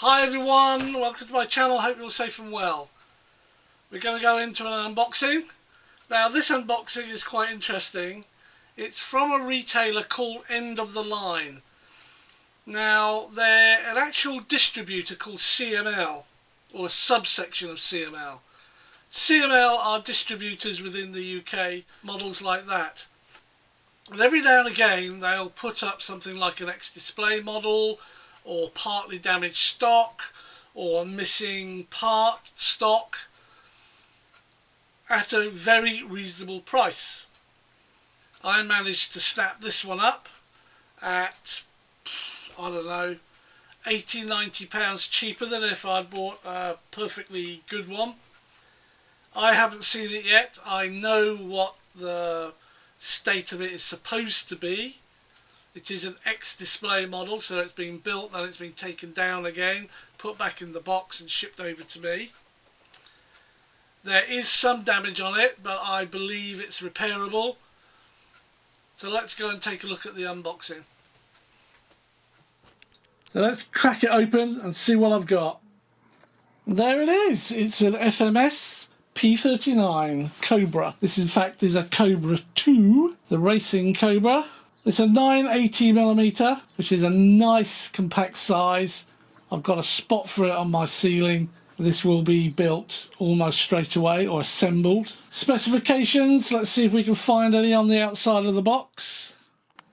Hi everyone, welcome to my channel, hope you're safe and well. We're going to go into an unboxing. Now this unboxing is quite interesting. It's from a retailer called End of the Line. Now they're an actual distributor called CML, or a subsection of CML. CML are distributors within the UK, models like that. And every now and again they'll put up something like an ex-display model, or partly damaged stock, or missing part stock at a very reasonable price. I managed to snap this one up at, I don't know, £80–90 cheaper than if I'd bought a perfectly good one. I haven't seen it yet. I know what the state of it is supposed to be. It is an ex-display model, so it's been built and it's been taken down again, put back in the box and shipped over to me. There is some damage on it, but I believe it's repairable. So let's go and take a look at the unboxing. So let's crack it open and see what I've got. There it is. It's an FMS P39 Cobra. This in fact is a Cobra 2, the racing Cobra. It's a 980mm, which is a nice compact size. I've got a spot for it on my ceiling. This will be built almost straight away, or assembled. Specifications, let's see if we can find any on the outside of the box.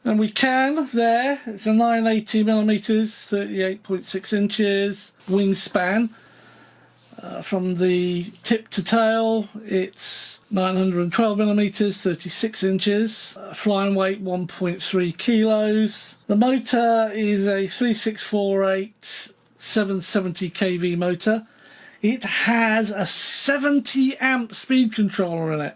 And we can, there. It's a 980mm, 38.6 inches wingspan. From the tip to tail, it's 912mm, 36 inches, flying weight 1.3 kilos. The motor is a 3648 770 kV motor. It has a 70 amp speed controller in it.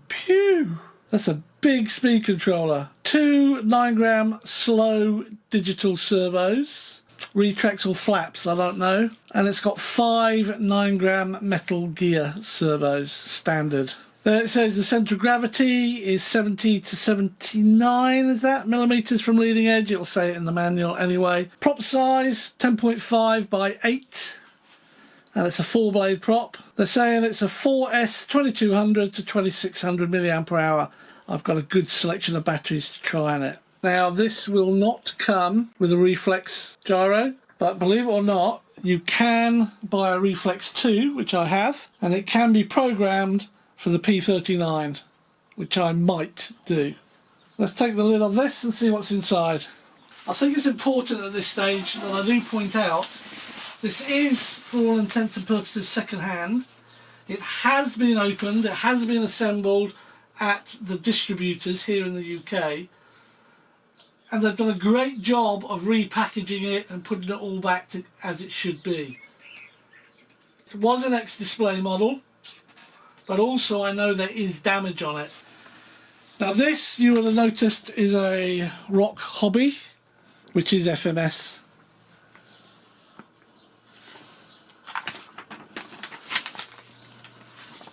Phew! That's a big speed controller. Two 9-gram slow digital servos. Retracts or flaps, I don't know. And it's got 5 9-gram metal gear servos, standard. There it says the centre of gravity is 70 to 79, is that? Millimetres from leading edge, it'll say it in the manual anyway. Prop size, 10.5 by 8. And it's a 4-blade prop. They're saying it's a 4S 2200 to 2600 milliampere hour. I've got a good selection of batteries to try on it. Now this will not come with a reflex gyro, but believe it or not, you can buy a reflex 2, which I have, and it can be programmed for the P39, which I might do. Let's take the lid off this and see what's inside. I think it's important at this stage that I do point out this is, for all intents and purposes, second hand. It has been opened, it has been assembled at the distributors here in the UK. And they've done a great job of repackaging it and putting it all back to as it should be. It was an ex-display model, but also I know there is damage on it. Now this, you will have noticed, is a RocHobby, which is FMS.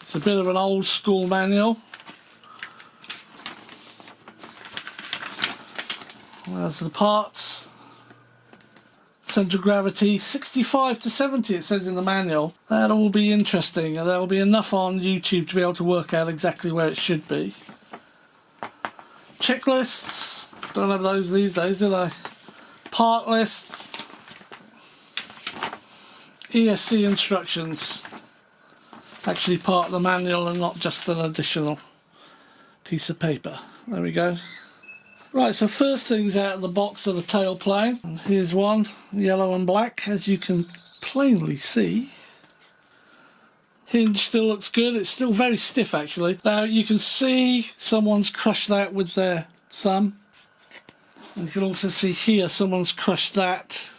It's a bit of an old school manual. There's the parts. Centre of gravity 65 to 70, it says in the manual. That'll all be interesting. There will be enough on YouTube to be able to work out exactly where it should be. Checklists, don't have those these days, do they? Part lists. ESC instructions. Actually part of the manual and not just an additional piece of paper. There we go. Right, so first things out of the box are the tailplane. And here's one, yellow and black, as you can plainly see. Hinge still looks good, it's still very stiff actually. Now you can see someone's crushed that with their thumb. And you can also see here someone's crushed that.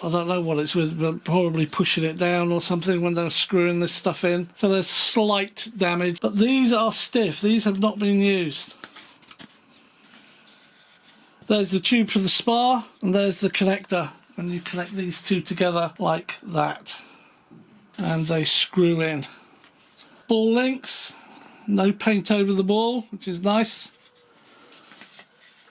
I don't know what it's with, but probably pushing it down or something when they're screwing this stuff in. So there's slight damage, but these are stiff, these have not been used. There's the tube for the spar, and there's the connector, and you connect these two together like that, and they screw in. Ball links, no paint over the ball, which is nice.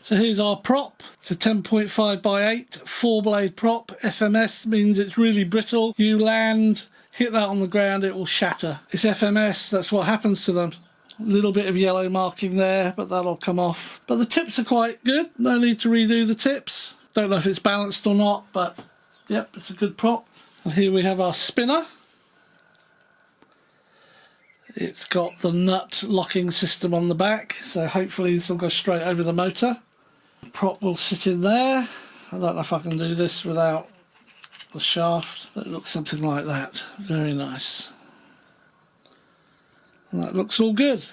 So here's our prop. It's a 10.5 by 8 4-blade prop. FMS means it's really brittle. You land, hit that on the ground, it will shatter. It's FMS, that's what happens to them. A little bit of yellow marking there, but that'll come off. But the tips are quite good. No need to redo the tips. Don't know if it's balanced or not, but yep, it's a good prop. And here we have our spinner. It's got the nut locking system on the back, so hopefully this will go straight over the motor. The prop will sit in there. I don't know if I can do this without the shaft, but it looks something like that. Very nice. And that looks all good.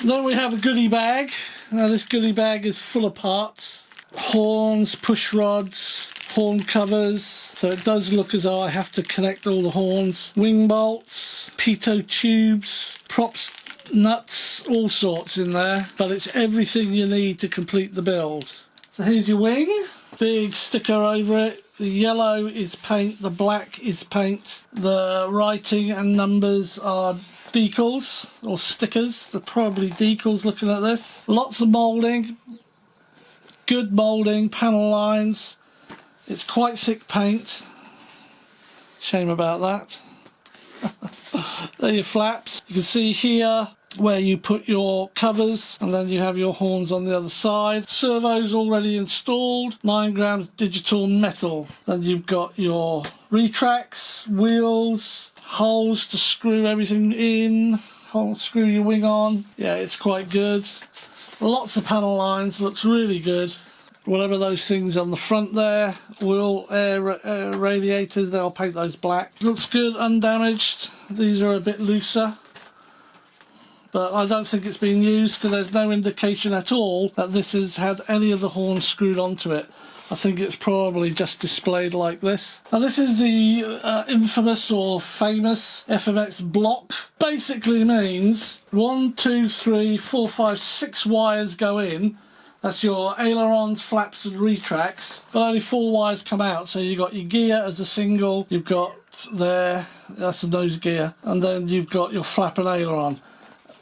Then we have a goodie bag. Now this goodie bag is full of parts. Horns, push rods, horn covers, so it does look as though I have to connect all the horns, wing bolts, pitot tubes, props, nuts, all sorts in there, but it's everything you need to complete the build. So here's your wing, big sticker over it. The yellow is paint, the black is paint, the writing and numbers are decals or stickers. They're probably decals looking at this. Lots of moulding, good moulding, panel lines. It's quite thick paint. Shame about that. There are your flaps. You can see here where you put your covers, and then you have your horns on the other side. Servos already installed, 9 grams digital metal. Then you've got your retracts, wheels, holes to screw everything in, screw your wing on. Yeah, it's quite good. Lots of panel lines, looks really good. Whatever those things on the front there, oil, air radiators, they'll paint those black. Looks good, undamaged. These are a bit looser, but I don't think it's been used because there's no indication at all that this has had any of the horns screwed onto it. I think it's probably just displayed like this. Now this is the infamous or famous FMS block. Basically means 1, 2, 3, 4, 5, 6 wires go in. That's your ailerons, flaps and retracts, but only 4 wires come out. So you've got your gear as a single, you've got there, that's the nose gear, and then you've got your flap and aileron.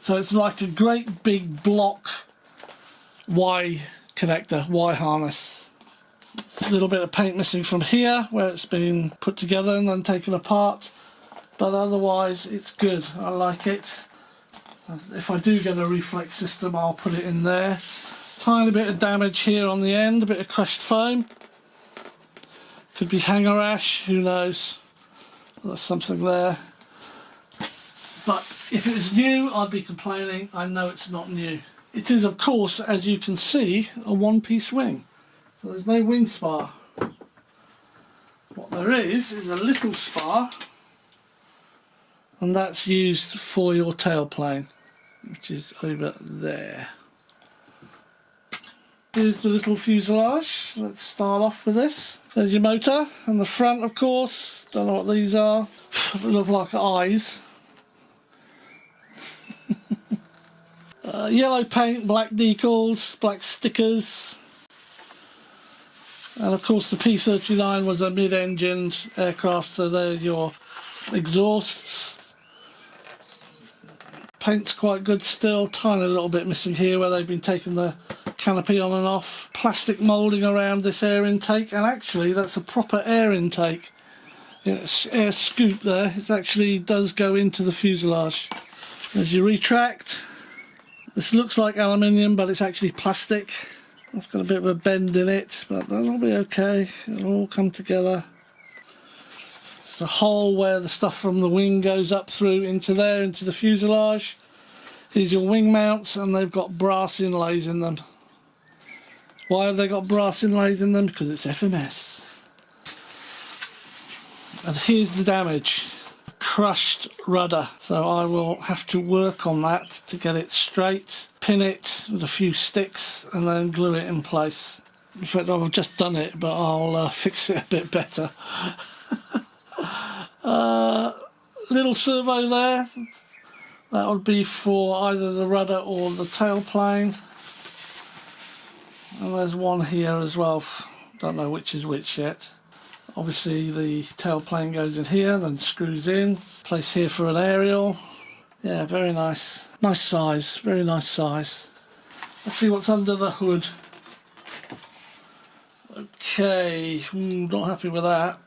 So it's like a great big block Y connector, Y harness. It's a little bit of paint missing from here where it's been put together and then taken apart, but otherwise it's good. I like it. If I do get a reflex system, I'll put it in there. Tiny bit of damage here on the end, a bit of crushed foam. Could be hanger ash, who knows. There's something there. But if it was new, I'd be complaining. I know it's not new. It is, of course, as you can see, a one-piece wing. So there's no wing spar. What there is a little spar, and that's used for your tailplane, which is over there. Here's the little fuselage. Let's start off with this. There's your motor and the front, of course. Don't know what these are. They look like eyes. Yellow paint, black decals, black stickers. And of course the P-39 was a mid-engined aircraft, so they're your exhausts. Paint's quite good still. Tiny little bit missing here where they've been taking the canopy on and off. Plastic moulding around this air intake, and actually that's a proper air intake. You know, air scoop there. It actually does go into the fuselage. There's your retract. This looks like aluminium, but it's actually plastic. It's got a bit of a bend in it, but that'll be okay. It'll all come together. It's the hole where the stuff from the wing goes up through into there, into the fuselage. These are your wing mounts, and they've got brass inlays in them. Why have they got brass inlays in them? Because it's FMS. And here's the damage. Crushed rudder. So I will have to work on that to get it straight. Pin it with a few sticks and then glue it in place. In fact, I've just done it, but I'll fix it a bit better. Little servo there. That would be for either the rudder or the tailplane. And there's one here as well. Don't know which is which yet. Obviously the tailplane goes in here, then screws in. Place here for an aerial. Yeah, very nice. Nice size, very nice size. Let's see what's under the hood. Okay, not happy with that.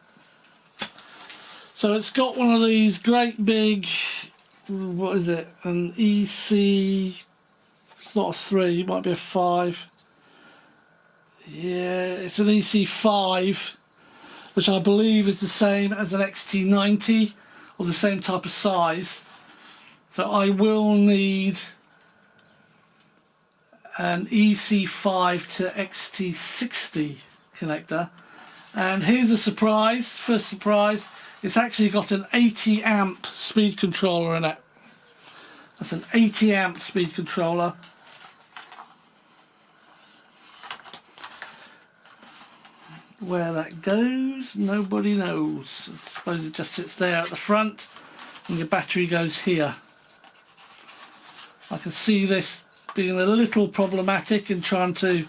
So it's got one of these great big, what is it, an EC, it's not a 3, it might be a 5. Yeah, it's an EC5, which I believe is the same as an XT90, or the same type of size. So I will need an EC5 to XT60 connector. And here's a surprise, first surprise, it's actually got an 80 amp speed controller in it. That's an 80 amp speed controller. Where that goes, nobody knows. I suppose it just sits there at the front and your battery goes here. I can see this being a little problematic in trying to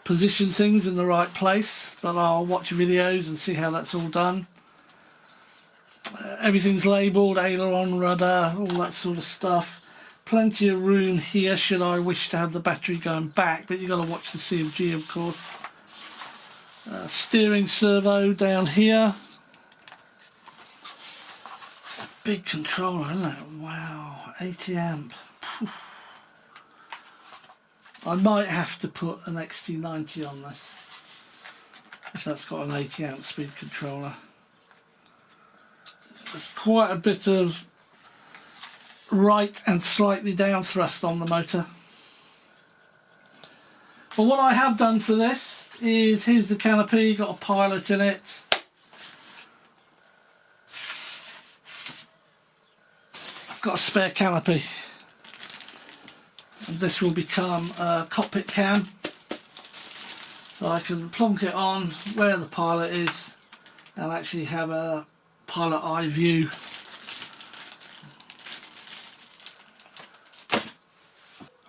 position things in the right place, but I'll watch your videos and see how that's all done. Everything's labelled, aileron, rudder, all that sort of stuff. Plenty of room here should I wish to have the battery going back, but you've got to watch the CMG, of course. Steering servo down here. It's a big controller, isn't it? Wow, 80 amp. I might have to put an XT90 on this, if that's got an 80 amp speed controller. There's quite a bit of right and slightly down thrust on the motor. But what I have done for this is, here's the canopy, got a pilot in it. I've got a spare canopy. And this will become a cockpit cam. So I can plonk it on where the pilot is and actually have a pilot eye view.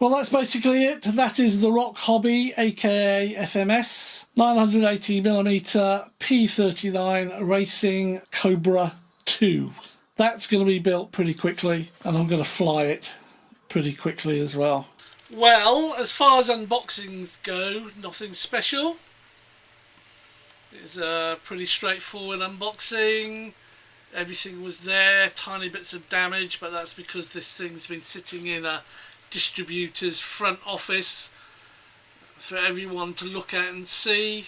Well, that's basically it. That is the RocHobby, aka FMS, 980mm P39 Racing Cobra 2. That's going to be built pretty quickly, and I'm going to fly it pretty quickly as well. Well, as far as unboxings go, nothing special. It's a pretty straightforward unboxing. Everything was there, tiny bits of damage, but that's because this thing's been sitting in a distributor's front office for everyone to look at and see.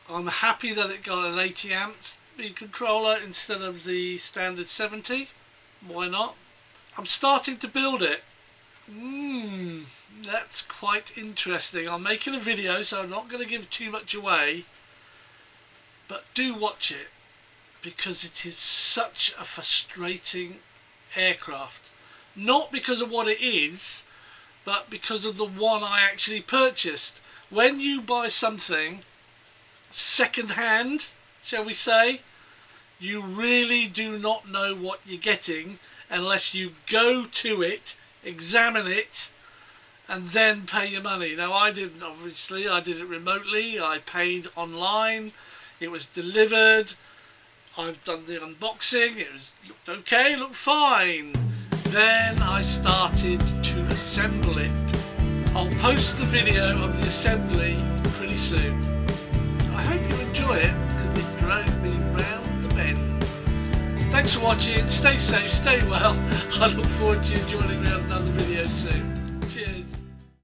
I'm happy that it got an 80 amp speed controller instead of the standard 70. Why not? I'm starting to build it. That's quite interesting. I'm making a video, so I'm not going to give too much away, but do watch it because it is such a frustrating aircraft. Not because of what it is, but because of the one I actually purchased. When you buy something second hand, shall we say, you really do not know what you're getting unless you go to it, examine it, and then pay your money. Now, I didn't, obviously. I did it remotely. I paid online. It was delivered. I've done the unboxing. It looked okay, looked fine. Then I started to assemble it. I'll post the video of the assembly pretty soon. I hope you enjoy it because it drove me round the bend. Thanks for watching. Stay safe, stay well. I look forward to you joining me on another video soon.